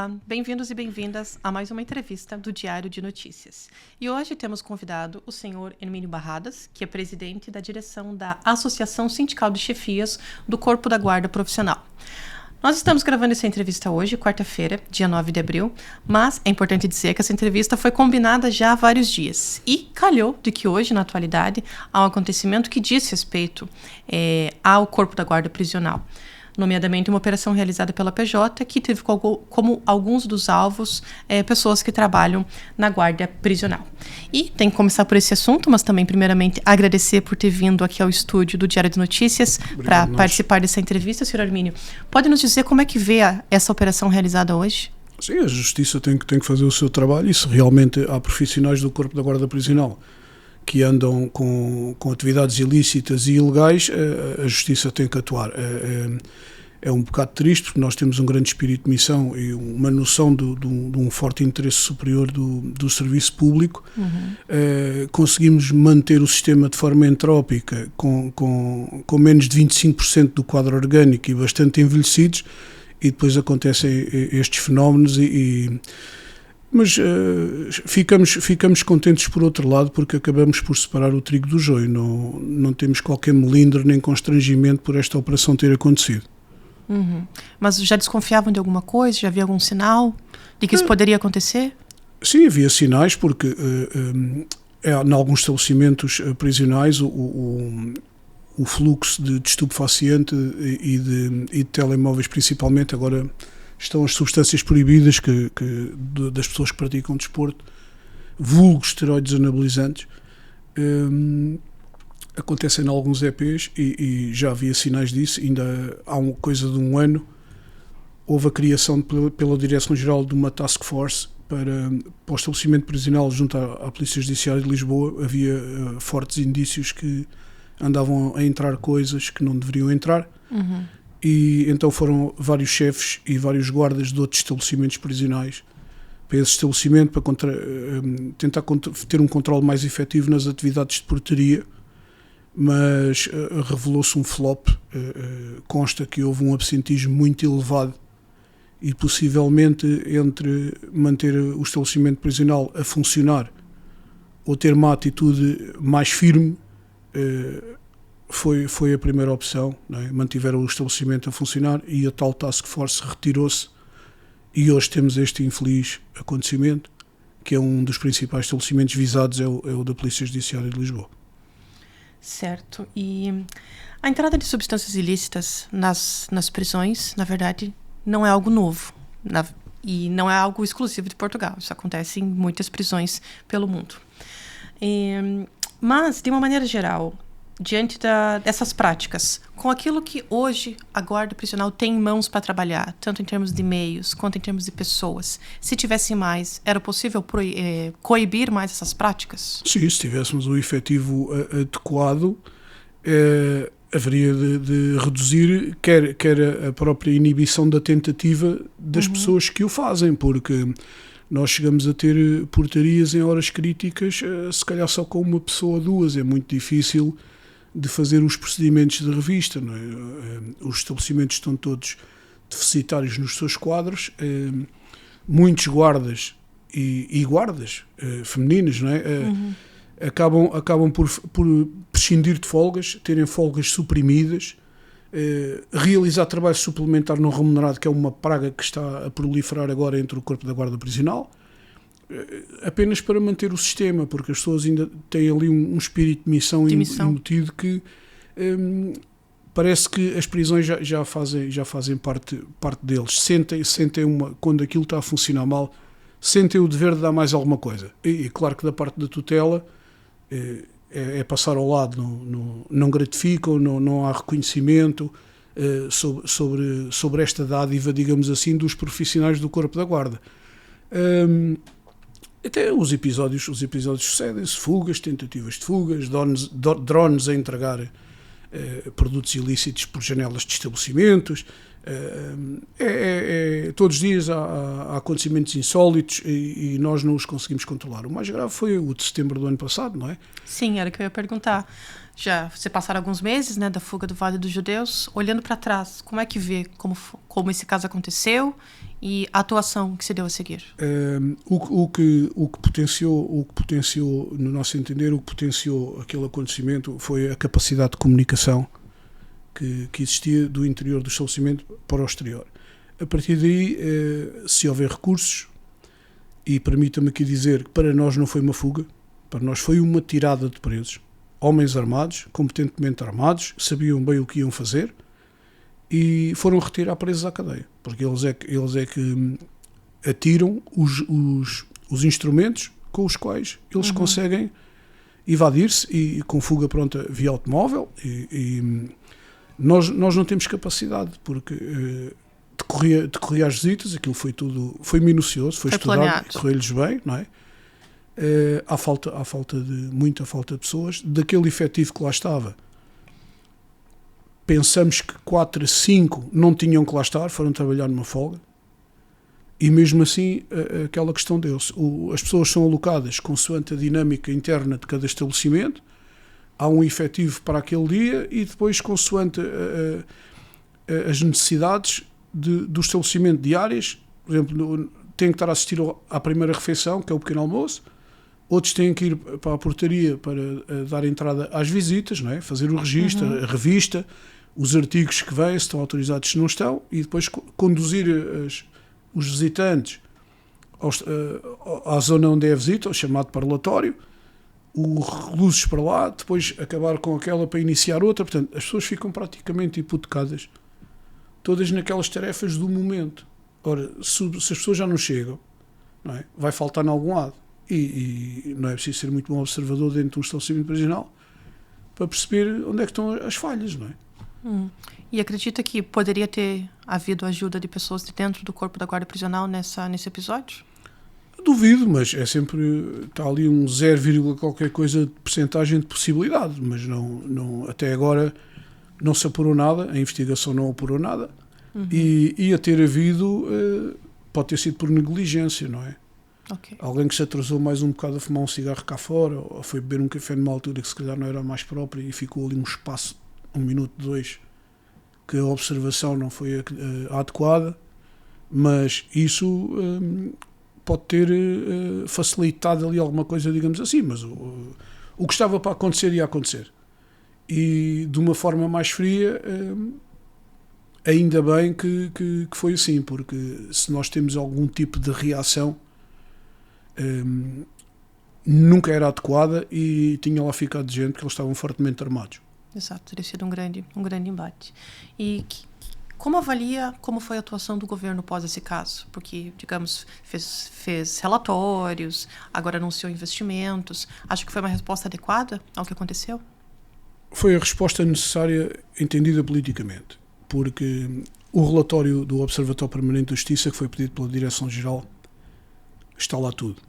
Olá, bem-vindos e bem-vindas a mais uma entrevista do Diário de Notícias. E hoje temos convidado o senhor Hermínio Barradas, que é presidente da direção da Associação Sindical de Chefias do Corpo da Guarda Profissional. Nós estamos gravando essa entrevista hoje, quarta-feira, dia 9 de abril, mas é importante dizer que essa entrevista foi combinada já há vários dias. E calhou de que hoje, na atualidade, há um acontecimento que diz respeito ao Corpo da Guarda Prisional, nomeadamente uma operação realizada pela PJ, que teve como alguns dos alvos pessoas que trabalham na guarda prisional. E tem que começar por esse assunto, mas também, primeiramente, agradecer por ter vindo aqui ao estúdio do Diário de Notícias para participar dessa entrevista, senhor Hermínio. Pode nos dizer como é que vê essa operação realizada hoje? Sim, a Justiça tem que fazer o seu trabalho, e se realmente há profissionais do Corpo da Guarda Prisional que andam com atividades ilícitas e ilegais, a Justiça tem que atuar. É um bocado triste, porque nós temos um grande espírito de missão e uma noção de um forte interesse superior do serviço público. Conseguimos manter o sistema de forma entrópica, com menos de 25% do quadro orgânico e bastante envelhecidos, e depois acontecem estes fenómenos mas ficamos contentes por outro lado, porque acabamos por separar o trigo do joio. Não temos qualquer melindre nem constrangimento por esta operação ter acontecido. Mas já desconfiavam de alguma coisa? Já havia algum sinal de que isso poderia acontecer? Sim, havia sinais, porque em alguns estabelecimentos prisionais o fluxo de estupefaciente e de telemóveis, principalmente, agora estão as substâncias proibidas das pessoas que praticam desporto, vulgo esteroides anabolizantes, acontecem em alguns EPs e já havia sinais disso. Ainda há uma coisa de um ano houve a criação pela Direção-Geral de uma task force para o estabelecimento prisional junto à Polícia Judiciária de Lisboa. Havia fortes indícios que andavam a entrar coisas que não deveriam entrar. E então foram vários chefes e vários guardas de outros estabelecimentos prisionais para esse estabelecimento, para tentar ter um controle mais efetivo nas atividades de portaria, mas revelou-se um flop. Consta que houve um absentismo muito elevado e possivelmente entre manter o estabelecimento prisional a funcionar ou ter uma atitude mais firme, foi a primeira opção, não é? Mantiveram o estabelecimento a funcionar e a tal task force retirou-se, e hoje temos este infeliz acontecimento, que é um dos principais estabelecimentos visados, é o da Polícia Judiciária de Lisboa. Certo. E a entrada de substâncias ilícitas nas prisões, na verdade, não é algo novo, e não é algo exclusivo de Portugal. Isso acontece em muitas prisões pelo mundo. Mas, de uma maneira geral, diante dessas práticas, com aquilo que hoje a guarda prisional tem em mãos para trabalhar, tanto em termos de meios quanto em termos de pessoas, se tivesse mais, era possível coibir mais essas práticas? Sim, se tivéssemos o efetivo adequado, haveria de reduzir quer a própria inibição da tentativa das pessoas que o fazem, porque nós chegamos a ter portarias em horas críticas, se calhar só com uma pessoa ou duas. É muito difícil de fazer os procedimentos de revista, não é? Os estabelecimentos estão todos deficitários nos seus quadros, muitos guardas e guardas femininas, não é? Acabam por prescindir de folgas, terem folgas suprimidas, realizar trabalho suplementar não remunerado, que é uma praga que está a proliferar agora entre o Corpo da Guarda Prisional, apenas para manter o sistema, porque as pessoas ainda têm ali um espírito de missão embutido que parece que as prisões já fazem parte deles. Sentem quando aquilo está a funcionar mal, sentem o dever de dar mais alguma coisa. E claro que da parte da tutela é passar ao lado, não gratificam, não há reconhecimento sobre esta dádiva, digamos assim, dos profissionais do Corpo da Guarda. Até os episódios sucedem-se, fugas, tentativas de fugas, drones a entregar produtos ilícitos por janelas de estabelecimentos, Todos os dias há acontecimentos insólitos e nós não os conseguimos controlar. O mais grave foi o de setembro do ano passado, não é? Sim, era o que eu ia perguntar. Já se passaram alguns meses, né, da fuga do Vale dos Judeus. Olhando para trás, como é que vê como esse caso aconteceu e a atuação que se deu a seguir? O que potenciou, no nosso entender, o que potenciou aquele acontecimento foi a capacidade de comunicação que existia do interior do estabelecimento para o exterior. A partir daí, se houver recursos, e permita-me aqui dizer que para nós não foi uma fuga, para nós foi uma tirada de presos. Homens armados, competentemente armados, sabiam bem o que iam fazer e foram retirar presos à cadeia, porque eles é que atiram os instrumentos com os quais eles conseguem evadir-se e com fuga pronta via automóvel e nós não temos capacidade, porque decorria as visitas, aquilo foi minucioso, foi estudado, planeado. correu-lhes bem, não é? Há muita falta de pessoas. Daquele efetivo que lá estava, pensamos que 4 a 5 não tinham que lá estar, foram trabalhar numa folga, e mesmo assim aquela questão deu-se. As pessoas são alocadas consoante a dinâmica interna de cada estabelecimento, há um efetivo para aquele dia e depois consoante as necessidades do estabelecimento diárias. Por exemplo, têm que estar a assistir à primeira refeição, que é o pequeno almoço. Outros têm que ir para a portaria para dar entrada às visitas, não é? Fazer o registro, a revista, os artigos que vêm, se estão autorizados, se não estão, e depois conduzir os visitantes à zona onde é a visita, o chamado parlatório, os reclusos para lá, depois acabar com aquela para iniciar outra. Portanto, as pessoas ficam praticamente hipotecadas, todas naquelas tarefas do momento. Ora, se as pessoas já não chegam, não é? Vai faltar em algum lado. E não é preciso ser muito bom observador dentro de um estabelecimento prisional para perceber onde é que estão as falhas, não é? E acredita que poderia ter havido ajuda de pessoas de dentro do corpo da guarda prisional nesse episódio? Duvido, mas é sempre, está ali um 0, qualquer coisa de percentagem de possibilidade, mas não, até agora não se apurou nada, a investigação não apurou nada, e a ter havido pode ter sido por negligência, não é? Okay. Alguém que se atrasou mais um bocado a fumar um cigarro cá fora, ou foi beber um café numa altura que se calhar não era a mais própria e ficou ali um espaço, 1 minuto, 2, que a observação não foi adequada, mas isso pode ter facilitado ali alguma coisa, digamos assim, mas o que estava para acontecer ia acontecer. E de uma forma mais fria, ainda bem que foi assim, porque se nós temos algum tipo de reação, nunca era adequada e tinha lá ficado de gente porque eles estavam fortemente armados. Exato, teria sido um grande embate. E como avalia como foi a atuação do governo após esse caso? Porque, digamos, fez relatórios, agora anunciou investimentos. Acha que foi uma resposta adequada ao que aconteceu? Foi a resposta necessária, entendida politicamente, porque o relatório do Observatório Permanente de Justiça, que foi pedido pela Direção-Geral, está lá tudo,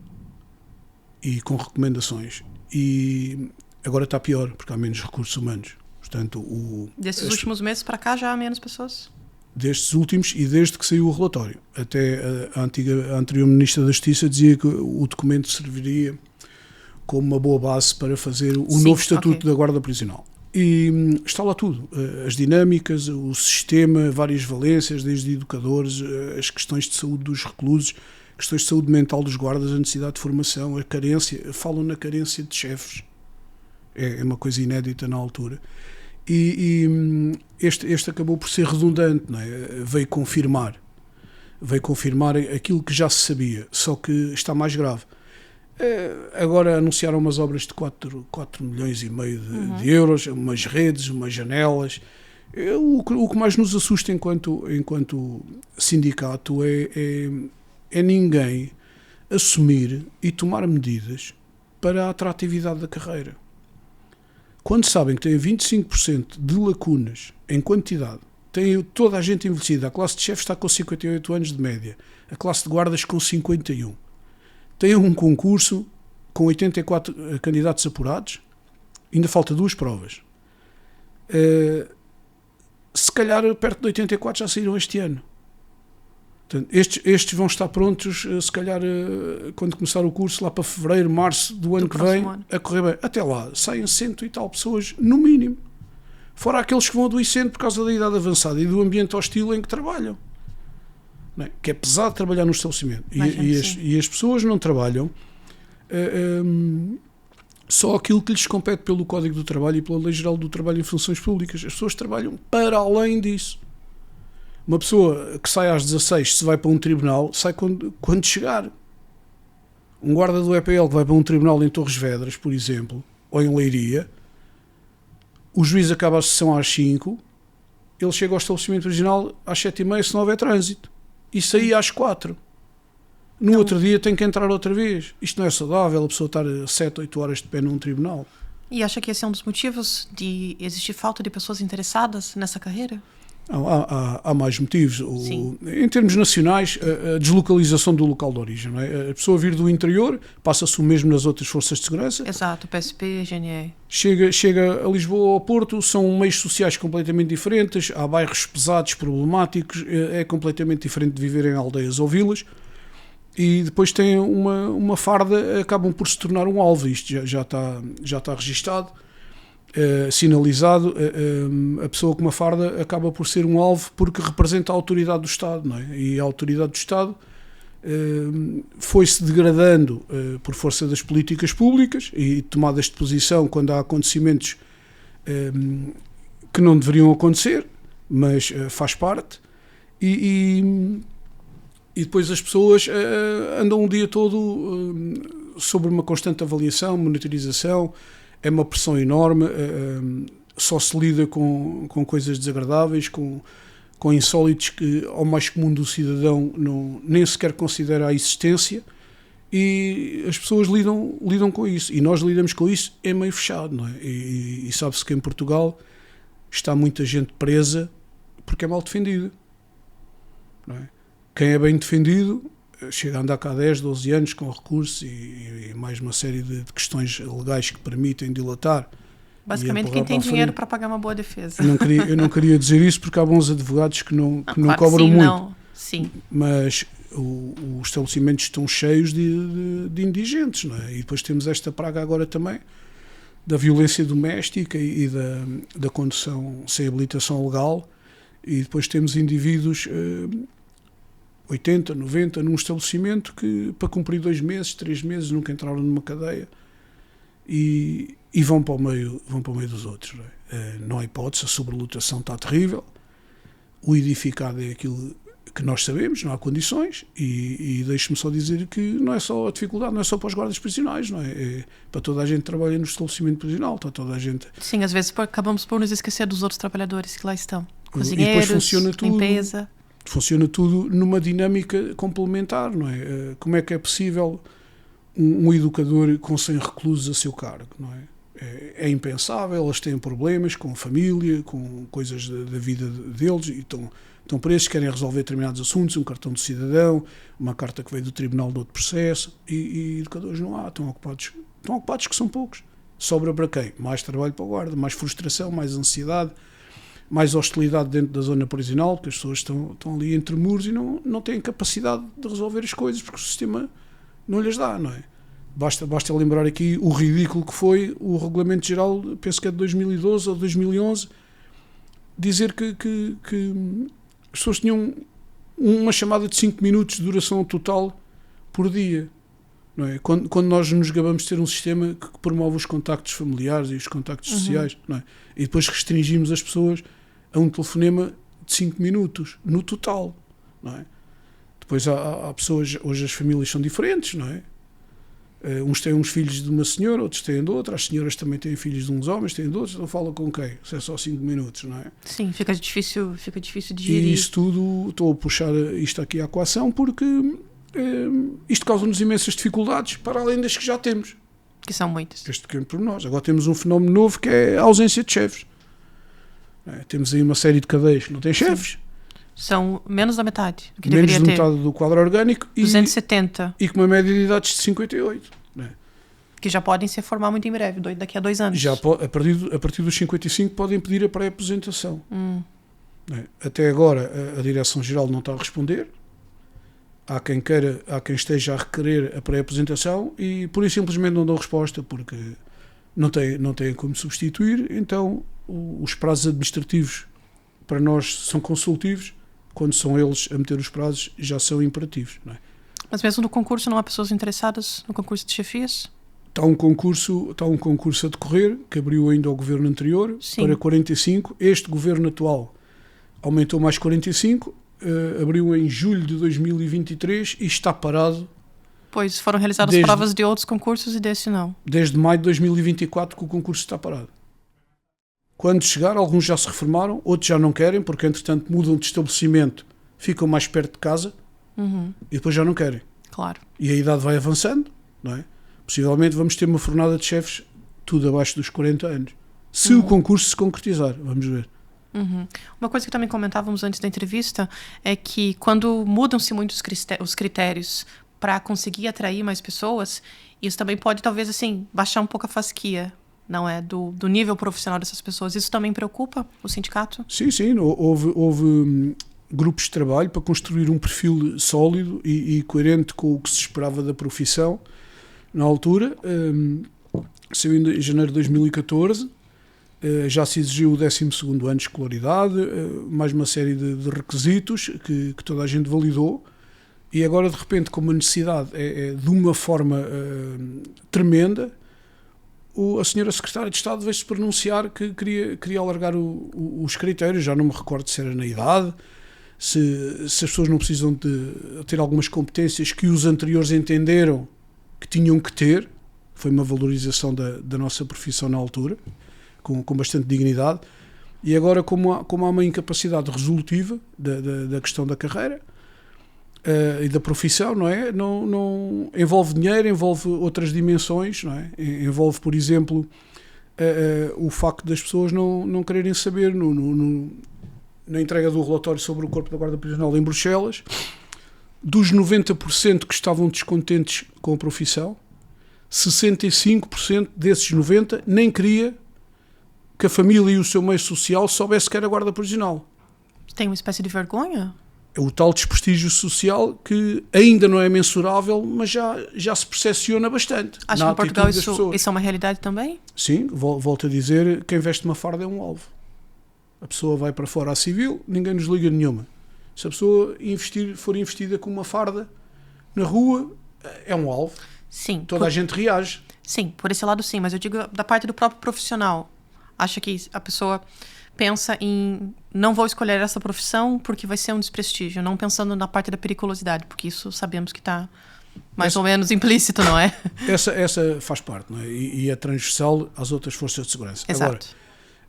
e com recomendações, e agora está pior, porque há menos recursos humanos. Portanto, desses últimos meses para cá já há menos pessoas? Destes últimos e desde que saiu o relatório. Até a anterior Ministra da Justiça dizia que o documento serviria como uma boa base para fazer o novo Estatuto da Guarda Prisional. E está lá tudo, as dinâmicas, o sistema, várias valências, desde educadores, as questões de saúde dos reclusos, questões de saúde mental dos guardas, a necessidade de formação, a carência, falam na carência de chefes, é uma coisa inédita na altura, e este acabou por ser redundante, não é? Veio confirmar aquilo que já se sabia, só que está mais grave. Agora anunciaram umas obras de 4 milhões e meio de euros, umas redes, umas janelas. O que mais nos assusta enquanto sindicato é ninguém assumir e tomar medidas para a atratividade da carreira. Quando sabem que têm 25% de lacunas em quantidade, tem toda a gente envelhecida, a classe de chefes está com 58 anos de média, a classe de guardas com 51. Tem um concurso com 84 candidatos apurados, ainda falta 2 provas. se calhar perto de 84 já saíram este ano. Portanto, estes vão estar prontos, se calhar, quando começar o curso, lá para fevereiro, março do ano que vem, a correr bem. Até lá, saem 100 e tal pessoas, no mínimo. Fora aqueles que vão adoecendo por causa da idade avançada e do ambiente hostil em que trabalham. Não é? Que é pesado trabalhar no estabelecimento. E as pessoas não trabalham só aquilo que lhes compete pelo Código do Trabalho e pela Lei Geral do Trabalho em Funções Públicas. As pessoas trabalham para além disso. Uma pessoa que sai às 16, se vai para um tribunal, sai quando chegar. Um guarda do EPL que vai para um tribunal em Torres Vedras, por exemplo, ou em Leiria, o juiz acaba a sessão às 5, ele chega ao estabelecimento prisional às 7h30, se não houver trânsito. E sair às 4. No outro dia tem que entrar outra vez. Isto não é saudável, a pessoa estar 7, 8 horas de pé num tribunal. E acha que esse é um dos motivos de existir falta de pessoas interessadas nessa carreira? Há mais motivos. Em termos nacionais, a deslocalização do local de origem. Não é? A pessoa vir do interior, passa-se o mesmo nas outras forças de segurança. Exato, PSP, GNR. Chega a Lisboa ou ao Porto, são meios sociais completamente diferentes, há bairros pesados, problemáticos, é completamente diferente de viver em aldeias ou vilas. E depois tem uma farda, acabam por se tornar um alvo. Isto já está registado. Sinalizado, a pessoa com uma farda acaba por ser um alvo porque representa a autoridade do Estado, não é? E a autoridade do Estado foi-se degradando por força das políticas públicas e tomadas de posição quando há acontecimentos que não deveriam acontecer, mas faz parte, e depois as pessoas andam um dia todo sobre uma constante avaliação, monitorização. É uma pressão enorme, só se lida com coisas desagradáveis, com insólitos que, ao mais comum do cidadão, nem sequer considera a existência, e as pessoas lidam com isso. E nós lidamos com isso em meio fechado, não é? E sabe-se que em Portugal está muita gente presa porque é mal defendida, não é? Quem é bem defendido chega a andar cá há 10, 12 anos com recursos e mais uma série de questões legais que permitem dilatar. Basicamente, quem tem dinheiro para pagar uma boa defesa. Eu não queria dizer isso porque há bons advogados que não claro, cobram sim, muito. Não. Sim. Mas os estabelecimentos estão cheios de indigentes, não é? E depois temos esta praga agora também da violência doméstica e da condução sem habilitação legal, e depois temos indivíduos 80, 90 num estabelecimento que para cumprir 2 meses, 3 meses nunca entraram numa cadeia e vão para o meio dos outros, não é? Não há hipótese, a sobrelotação está terrível, o edificado é aquilo que nós sabemos, não há condições, e deixe-me só dizer que não é só a dificuldade, não é só para os guardas prisionais, não é? É para toda a gente que trabalha no estabelecimento prisional, está toda a gente... Sim, às vezes acabamos por nos esquecer dos outros trabalhadores que lá estão, cozinheiros, limpeza... Funciona tudo numa dinâmica complementar, não é? Como é que é possível um educador com 100 reclusos a seu cargo, não é? É impensável, eles têm problemas com a família, com coisas da vida deles, e estão presos, querem resolver determinados assuntos, um cartão de cidadão, uma carta que veio do tribunal de outro processo, e educadores não há, estão ocupados que são poucos. Sobra para quem? Mais trabalho para o guarda, mais frustração, mais ansiedade, mais hostilidade dentro da zona prisional, porque as pessoas estão ali entre muros e não têm capacidade de resolver as coisas, porque o sistema não lhes dá, não é? Basta lembrar aqui o ridículo que foi o Regulamento Geral, penso que é de 2012 ou 2011, dizer que as pessoas tinham uma chamada de 5 minutos de duração total por dia, não é? Quando nós nos gabamos de ter um sistema que promove os contactos familiares e os contactos sociais, não é? E depois restringimos as pessoas a um telefonema de 5 minutos no total, não é? Depois há pessoas, hoje as famílias são diferentes, não é? Uns têm uns filhos de uma senhora, outros têm de outra, as senhoras também têm filhos de uns homens, têm de outros, então fala com quem? Se é só 5 minutos, não é? Sim, fica difícil de E gerir. isso tudo, estou a puxar isto aqui à equação porque isto causa-nos imensas dificuldades, para além das que já temos. Que são muitas. Este pequeno pormenor. Agora temos um fenómeno novo que é a ausência de chefes. Temos aí uma série de cadeias que não têm chefes. São menos da metade do que menos deveria de ter. metade do quadro orgânico 270. e com uma média de idades de 58. Que já podem se formar muito em breve, daqui a 2 anos. Já a partir dos 55 podem pedir a pré-aposentação. não é? Até agora a Direção-Geral não está a responder. Há quem esteja a requerer a pré-apresentação e por isso simplesmente não dão resposta porque não têm como substituir. Então os prazos administrativos para nós são consultivos, quando são eles a meter os prazos já são imperativos, não é? Mas mesmo no concurso não há pessoas interessadas no concurso de chefias? Está um concurso a decorrer, que abriu ainda o governo anterior, sim, para 45. Este governo atual aumentou mais 45, abriu em julho de 2023 e está parado. Pois, foram realizadas provas de outros concursos e desse não. Desde maio de 2024 que o concurso está parado. Quando chegar, alguns já se reformaram, outros já não querem, porque entretanto mudam de estabelecimento, ficam mais perto de casa, e depois já não querem. Claro. E a idade vai avançando, não é? Possivelmente vamos ter uma fornada de chefes tudo abaixo dos 40 anos. Se o concurso se concretizar, vamos ver. Uma coisa que também comentávamos antes da entrevista é que quando mudam-se muito os critérios para conseguir atrair mais pessoas, isso também pode talvez assim baixar um pouco a fasquia, não é, do nível profissional dessas pessoas. Isso também preocupa o sindicato? Sim. Houve grupos de trabalho para construir um perfil sólido e coerente com o que se esperava da profissão. Na altura, saiu em janeiro de 2014, já se exigiu o 12º ano de escolaridade, mais uma série de requisitos que toda a gente validou, e agora de repente, como a necessidade é de uma forma tremenda, a senhora Secretária de Estado veio-se pronunciar que queria alargar os critérios. Já não me recordo se era na idade, se as pessoas não precisam de ter algumas competências que os anteriores entenderam que tinham que ter. Foi uma valorização da nossa profissão na altura, com bastante dignidade, e agora como há uma incapacidade resolutiva da questão da carreira e da profissão, não é? Não envolve dinheiro, envolve outras dimensões, não é? Envolve, por exemplo, o facto das pessoas não quererem saber na entrega do relatório sobre o corpo da Guarda Prisional em Bruxelas, dos 90% que estavam descontentes com a profissão, 65% desses 90% nem queria que a família e o seu meio social soubesse que era Guarda Prisional. Tem uma espécie de vergonha? É o tal desprestígio social que ainda não é mensurável, mas já se percepciona bastante. Acho que em Portugal isso é uma realidade também? Sim, volto a dizer, quem veste uma farda é um alvo. A pessoa vai para fora à civil, ninguém nos liga nenhuma. Se a pessoa for investida com uma farda na rua, é um alvo. Sim. Toda a gente reage. Sim, por esse lado sim, mas eu digo da parte do próprio profissional. Acha que a pessoa pensa em não vou escolher essa profissão porque vai ser um desprestígio, não pensando na parte da periculosidade, porque isso sabemos que está mais ou menos implícito, não é? Essa faz parte, não é? E é transversal às outras forças de segurança. Exato.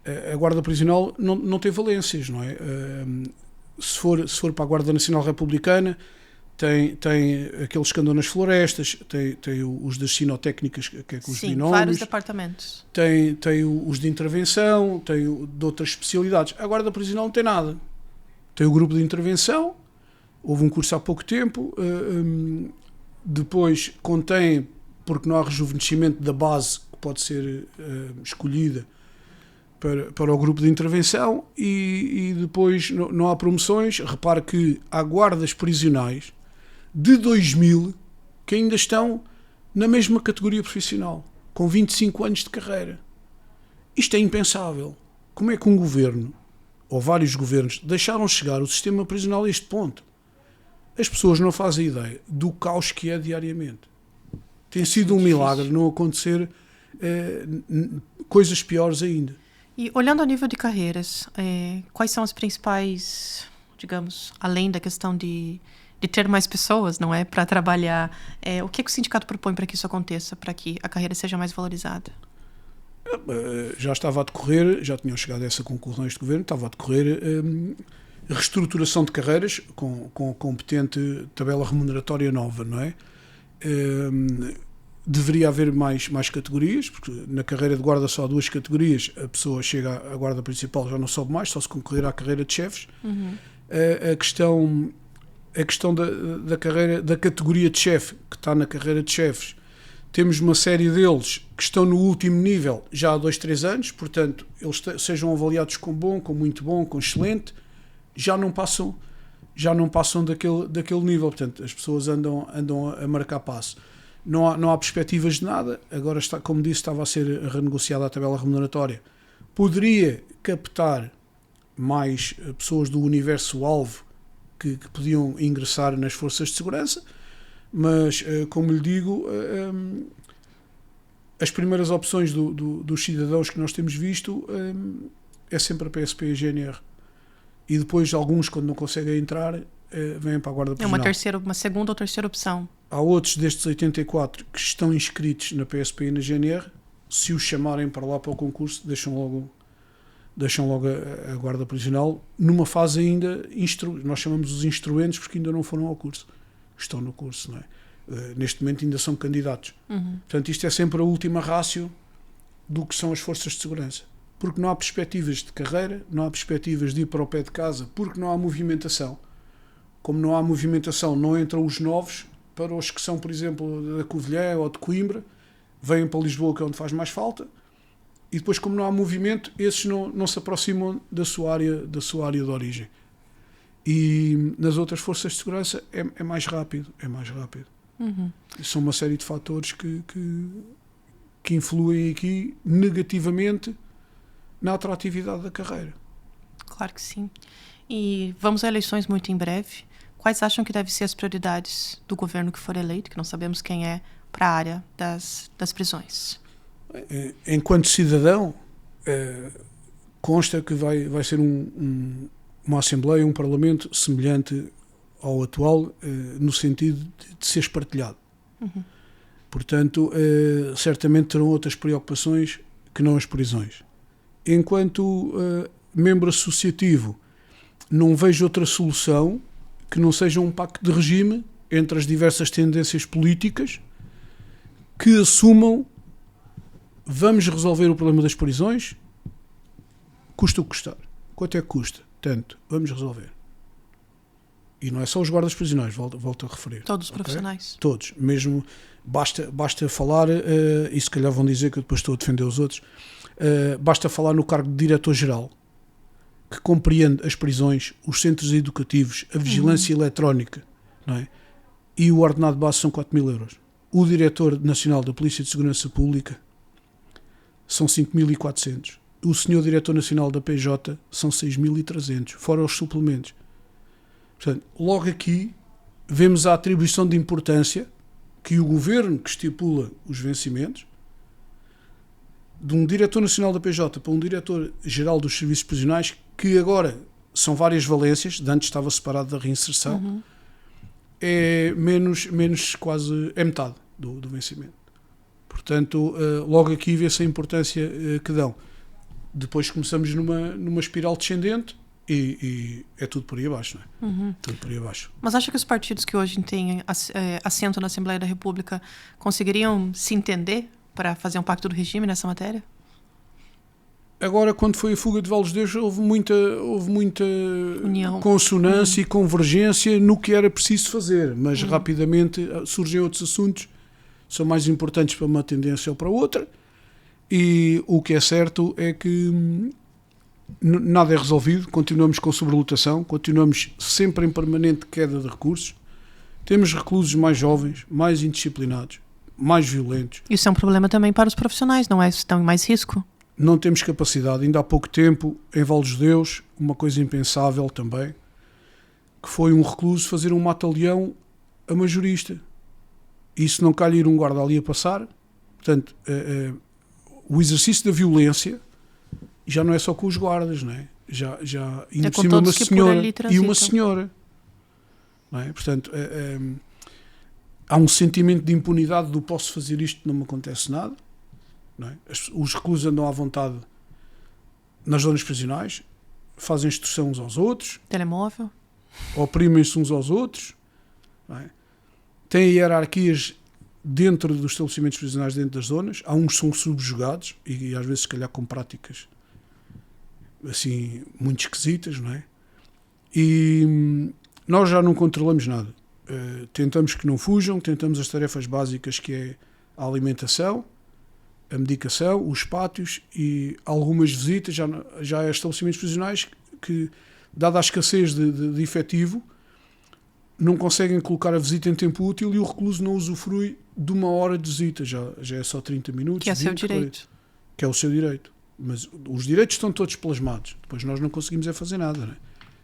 Agora, a Guarda Prisional não tem valências, não é? Se for para a Guarda Nacional Republicana, tem aqueles que andam nas florestas, tem os das sinotécnicas, que é com os sim, binómios. Vários departamentos. Tem os de intervenção, tem de outras especialidades. A Guarda Prisional não tem nada. Tem o grupo de intervenção, houve um curso há pouco tempo, depois contém, porque não há rejuvenescimento da base que pode ser escolhida para o grupo de intervenção, e depois não há promoções. Repare que há guardas prisionais de 2000 que ainda estão na mesma categoria profissional, com 25 anos de carreira. Isto é impensável. Como é que um governo, ou vários governos, deixaram chegar o sistema prisional a este ponto? As pessoas não fazem ideia do caos que é diariamente. Tem sido um milagre não acontecer coisas piores ainda. E olhando ao nível de carreiras, quais são as principais, digamos, além da questão de ter mais pessoas, não é, para trabalhar, o que o sindicato propõe para que isso aconteça, para que a carreira seja mais valorizada? Já estava a decorrer, já tinham chegado a essa conclusão este governo, estava a decorrer reestruturação de carreiras com competente tabela remuneratória nova, não é? Deveria haver mais categorias, porque na carreira de guarda só há 2 categorias, a pessoa chega à guarda principal, já não sobe mais, só se concorrer à carreira de chefes. A questão da carreira, da categoria de chefe, que está na carreira de chefes, temos uma série deles que estão no último nível já há 2-3 anos, portanto, eles sejam avaliados com bom, com muito bom, com excelente, já não passam daquele nível. Portanto, as pessoas andam a marcar passo. Não há perspectivas de nada. Agora, como disse, estava a ser renegociada a tabela remuneratória. Poderia captar mais pessoas do universo-alvo que podiam ingressar nas forças de segurança, mas, como lhe digo, as primeiras opções dos cidadãos que nós temos visto é sempre a PSP e a GNR. E depois, alguns, quando não conseguem entrar, vêm para a Guarda Prisional. Uma segunda ou terceira opção. Há outros destes 84 que estão inscritos na PSP e na GNR. Se os chamarem para lá para o concurso, deixam logo a Guarda Prisional numa fase ainda nós chamamos os instruentes porque ainda não foram ao curso, estão no curso, não é? Neste momento ainda são candidatos. Portanto, isto é sempre a última rácio do que são as forças de segurança, porque não há perspectivas de carreira, não há perspectivas de ir para o pé de casa, porque não há movimentação. Como não há movimentação, não entram os novos para os que são, por exemplo, da Covilhã ou de Coimbra, vêm para Lisboa, que é onde faz mais falta. E depois, como não há movimento, esses não se aproximam da sua área de origem. E nas outras forças de segurança é mais rápido. São uma série de fatores que influem aqui negativamente na atratividade da carreira. Claro que sim. E vamos a eleições muito em breve. Quais acham que devem ser as prioridades do governo que for eleito, que não sabemos quem é, para a área das prisões? Enquanto cidadão, consta que vai ser uma Assembleia, um Parlamento semelhante ao atual, no sentido de ser espartilhado. Portanto, certamente terão outras preocupações que não as prisões. Enquanto membro associativo, não vejo outra solução que não seja um pacto de regime entre as diversas tendências políticas que assumam: vamos resolver o problema das prisões, custa o que custar. Quanto é que custa? Tanto. Vamos resolver. E não é só os guardas prisionais, volto a referir. Todos os profissionais. Todos. Mesmo, basta falar, e se calhar vão dizer que eu depois estou a defender os outros, basta falar no cargo de diretor-geral, que compreende as prisões, os centros educativos, a vigilância eletrónica, não é? E o ordenado base são 4.000 euros. O diretor nacional da Polícia de Segurança Pública são 5.400. O senhor diretor nacional da PJ são 6.300, fora os suplementos. Portanto, logo aqui vemos a atribuição de importância que o governo, que estipula os vencimentos, de um diretor nacional da PJ para um diretor-geral dos serviços prisionais, que agora são várias valências, de antes estava separado da reinserção, é menos quase, é metade do vencimento. Portanto, logo aqui vê-se a importância que dão. Depois começamos numa espiral descendente e é tudo por aí abaixo, não é? Tudo por aí abaixo. Mas acha que os partidos que hoje têm assento na Assembleia da República conseguiriam se entender para fazer um pacto do regime nessa matéria? Agora, quando foi a fuga de Valos Deus, houve muita união, consonância e convergência no que era preciso fazer, mas rapidamente surgem outros assuntos, são mais importantes para uma tendência ou para outra, e o que é certo é que nada é resolvido, continuamos com sobrelotação, continuamos sempre em permanente queda de recursos, temos reclusos mais jovens, mais indisciplinados, mais violentos. Isso é um problema também para os profissionais, não é? Estão em mais risco? Não temos capacidade. Ainda há pouco tempo, em Valos de Deus, uma coisa impensável também, que foi um recluso fazer um mata-leão a majorista. E se não calha ir um guarda ali a passar, portanto, o exercício da violência já não é só com os guardas, não é? Já ainda por cima uma senhora e uma senhora. Não é? Portanto, há um sentimento de impunidade do posso fazer isto, não me acontece nada. Não é? Os reclusos andam à vontade nas zonas prisionais, fazem extorsão uns aos outros, telemóvel, oprimem-se uns aos outros, não é? Têm hierarquias dentro dos estabelecimentos prisionais, dentro das zonas. Há uns que são subjugados e às vezes se calhar com práticas assim muito esquisitas, não é? E nós já não controlamos nada. Tentamos que não fujam, tentamos as tarefas básicas, que é a alimentação, a medicação, os pátios e algumas visitas já a estabelecimentos prisionais que dada a escassez de efetivo, não conseguem colocar a visita em tempo útil e o recluso não usufrui de 1 hora de visita, já é só 30 minutos. Que é 20, seu direito. 40, que é o seu direito. Mas os direitos estão todos plasmados. Depois nós não conseguimos fazer nada. Não é?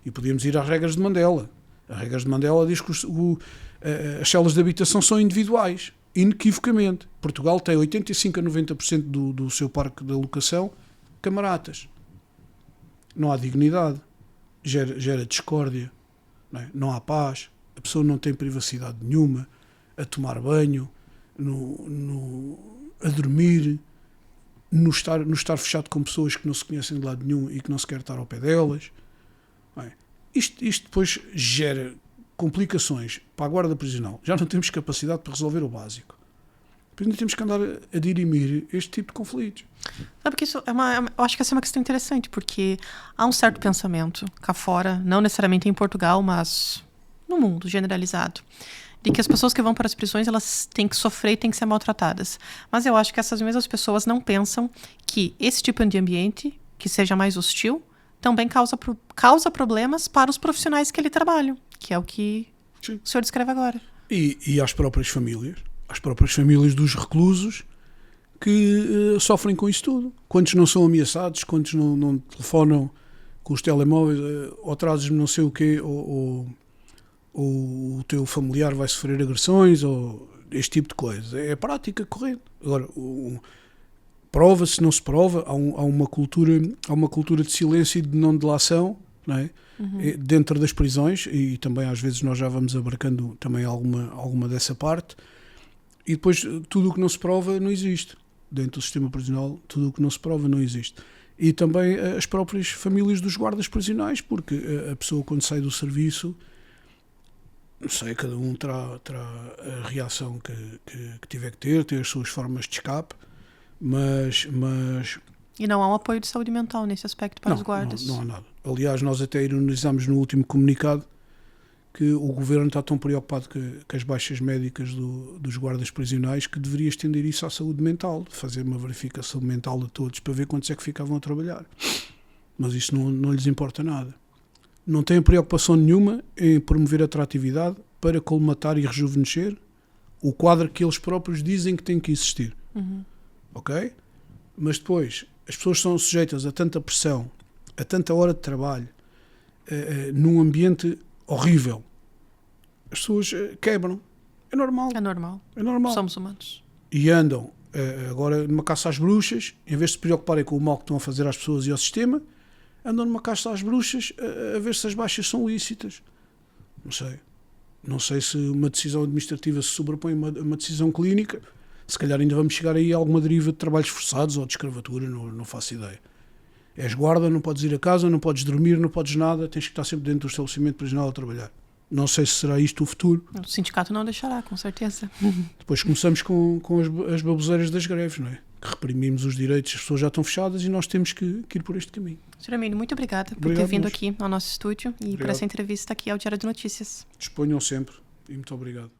E podíamos ir às regras de Mandela. As regras de Mandela diz que as células de habitação são individuais, inequivocamente. Portugal tem 85 a 90% do seu parque de alocação camaratas. Não há dignidade. Gera discórdia. Não há paz. A pessoa não tem privacidade nenhuma a tomar banho, a dormir, no estar fechado com pessoas que não se conhecem de lado nenhum e que não se quer estar ao pé delas. Isto depois gera complicações para a guarda prisional. Já não temos capacidade para resolver o básico. Depois ainda temos que andar a dirimir este tipo de conflitos. Sabe que isso eu acho que essa é uma questão interessante, porque há um certo pensamento cá fora, não necessariamente em Portugal, mas no mundo generalizado, de que as pessoas que vão para as prisões, elas têm que sofrer e têm que ser maltratadas. Mas eu acho que essas mesmas pessoas não pensam que esse tipo de ambiente, que seja mais hostil, também causa problemas para os profissionais que ali trabalham, que é o que Sim. o senhor descreve agora. E às próprias famílias dos reclusos que sofrem com isso tudo. Quantos não são ameaçados, quantos não telefonam com os telemóveis, ou trazes-me não sei o quê, ou o teu familiar vai sofrer agressões, ou este tipo de coisa. É a prática corrente. Agora, prova-se, não se prova, há uma cultura de silêncio e de não delação, não é? Dentro das prisões, e também às vezes nós já vamos abarcando também alguma dessa parte, e depois tudo o que não se prova não existe. Dentro do sistema prisional, tudo o que não se prova não existe. E também as próprias famílias dos guardas prisionais, porque a pessoa quando sai do serviço, não sei, cada um terá a reação que tiver que ter, tem as suas formas de escape, mas... E não há um apoio de saúde mental nesse aspecto para os guardas? Não há nada. Aliás, nós até ironizamos no último comunicado que o governo está tão preocupado com as baixas médicas dos guardas prisionais que deveria estender isso à saúde mental, fazer uma verificação mental a todos para ver quantos é que ficavam a trabalhar. Mas isso não lhes importa nada. Não têm preocupação nenhuma em promover atratividade para colmatar e rejuvenescer o quadro que eles próprios dizem que tem que existir. Ok? Mas depois, as pessoas são sujeitas a tanta pressão, a tanta hora de trabalho, num ambiente horrível. As pessoas quebram. É normal. É normal. Somos humanos. E andam agora numa caça às bruxas, em vez de se preocuparem com o mal que estão a fazer às pessoas e ao sistema, andam numa caça às bruxas a ver se as baixas são lícitas. Não sei se uma decisão administrativa se sobrepõe a uma decisão clínica. Se calhar ainda vamos chegar aí a alguma deriva de trabalhos forçados ou de escravatura, não faço ideia. És guarda, não podes ir a casa, não podes dormir, não podes nada, tens que estar sempre dentro do estabelecimento prisional a trabalhar. Não sei se será isto o futuro. O sindicato não deixará, com certeza. Depois começamos com as baboseiras das greves, não é? Que reprimimos os direitos, as pessoas já estão fechadas e nós temos que ir por este caminho. Sr. Emílio, muito obrigada por ter vindo aqui ao nosso estúdio e por essa entrevista aqui ao Diário de Notícias. Disponham sempre e muito obrigado.